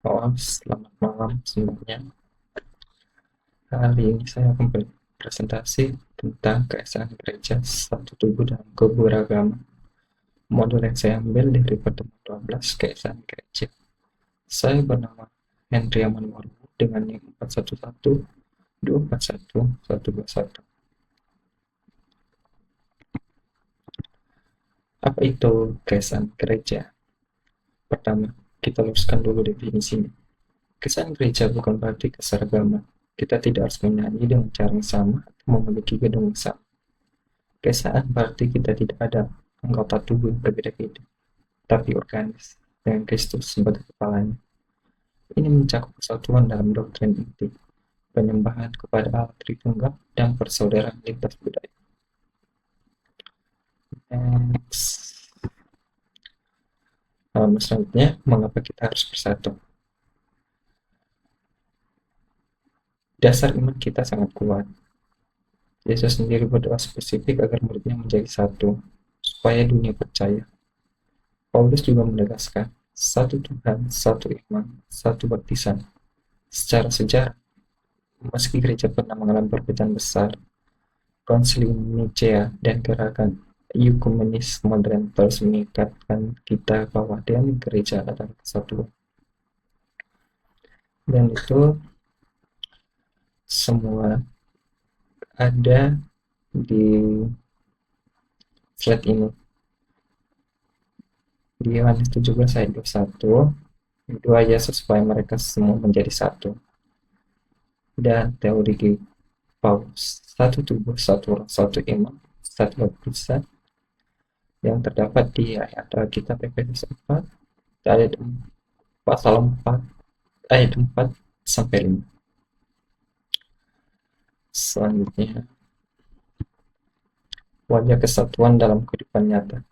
Oh, selamat malam semuanya. Hari ini saya akan berpresentasi tentang keesaan gereja satu tubuh dalam keberagaman. Modul yang saya ambil dari pertemuan 12 keesaan gereja. Saya bernama Henry Amanwaru dengan NIM 411-241-121. Apa itu keesaan gereja? Pertama, kita luruskan dulu definisinya. Kesan gereja bukan berarti keseragaman. Kita tidak harus menyanyi dengan cara yang sama atau memiliki gedung yang sama. Keesaan berarti kita tidak ada anggota tubuh yang berbeda-beda, tapi organis, dengan Kristus sebagai kepalanya. Ini mencakup kesatuan dalam doktrin inti, penyembahan kepada Allah Tritunggal, dan persaudaraan lintas budaya. Next. Selanjutnya, mengapa kita harus bersatu? Dasar iman kita sangat kuat. Yesus sendiri berdoa spesifik agar muridnya menjadi satu, supaya dunia percaya. Paulus juga menegaskan, satu Tuhan, satu iman, satu baptisan. Secara sejarah, meski gereja pernah mengalami perbedaan besar, Konsili Nicea dan gerakan Ekumenis modern terus mengingatkan kita bahwa DNA gereja adalah kesatuan. Dan itu semua ada di slide ini. Di Yohanes 17 ayat 21, doa Yesus supaya mereka semua menjadi satu. Dan teori Paulus, satu tubuh, satu roh, satu iman, satu baptisan yang terdapat di ayat Alkitab Efesus 4 ayat 4 pasal 4 ayat 4 sampai 5. Selanjutnya, wajah kesatuan dalam kehidupan nyata.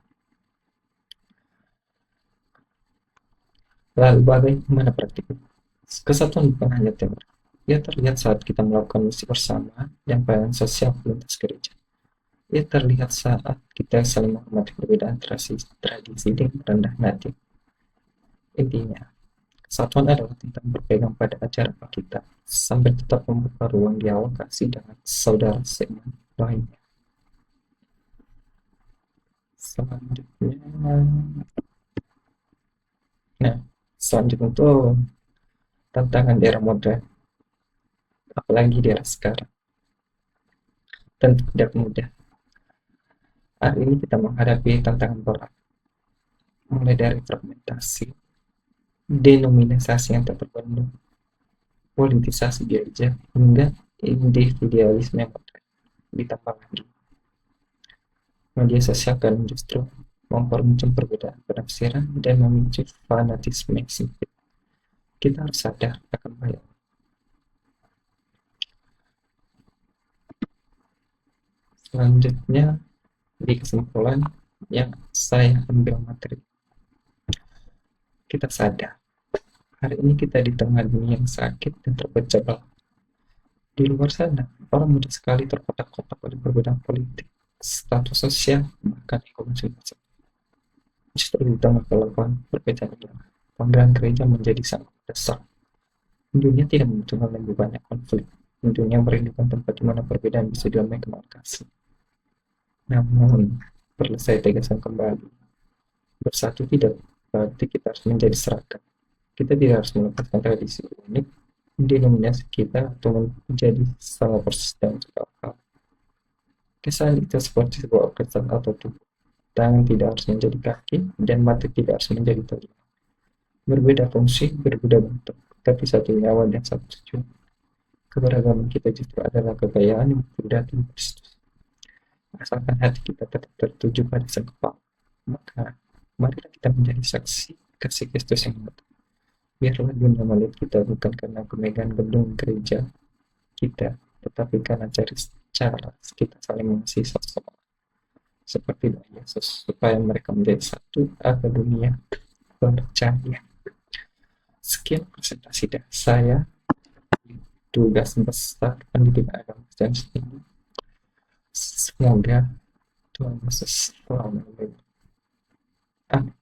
Lalu bagaimana praktiknya? Kesatuan bukan hanya teori. Ia terlihat saat kita melakukan misi bersama dan pelayanan sosial lintas gereja. Ia terlihat saat kita saling menghormati perbedaan tradisi dengan rendah hati. Intinya, kesatuan adalah tentang berpegang pada ajaran kita sambil tetap membuka ruang dialog kasih dengan saudara seiman lainnya. Selanjutnya, selanjutnya itu tantangan di era modern, apalagi di era sekarang, tentu tidak mudah. Hari ini kita menghadapi tantangan berat, mulai dari fragmentasi, denominasi yang tak terbendung, politisasi gereja, hingga individualisme yang ditambah lagi. Media sosial kan justru mempermuncul perbedaan penafsiran dan memicu fanatisme yang sempit. Kita harus sadar akan bahaya. Selanjutnya, di kesimpulan yang saya ambil materi, kita sadar hari ini kita di tengah dunia yang sakit dan terpecah belah. Di luar sana, orang mudah sekali terkotak-kotak oleh perbedaan politik, status sosial, bahkan ekonomi. Justru di tengah kelemahan perbedaan ini, panggilan gereja menjadi sangat besar. Dunia tidak membutuhkan lebih banyak konflik. Dunia merindukan tempat di mana perbedaan bisa damai kenal kasih. Namun, perlu saya tegaskan kembali, bersatu tidak berarti kita harus menjadi seragam. Kita tidak harus melepaskan tradisi unik, denominasi kita, atau menjadi sama persis dalam segala hal. Kesan itu seperti sebuah orkestra atau tubuh. Tangan tidak harus menjadi kaki, dan mata tidak harus menjadi telinga. Berbeda fungsi, berbeda bentuk, tapi satu nyawa dan satu tujuan. Keberagaman kita justru adalah kekayaan yang berdatang Kristus. Asalkan hati kita tetap tertuju pada Sang Kepala, maka marilah kita menjadi saksi kasih Kristus yang nyata. Biarlah dunia melihat kita bukan karena kemegahan gedung gereja kita, tetapi karena cari cara kita saling mengasihi satu sama lain. Seperti doa Yesus, supaya mereka menjadi satu agar dunia percaya. Sekian presentasi dari saya. Tugas besar pendidikan agama dan ini. Semoga Tuhan Yesus selalu melindungi. Amin.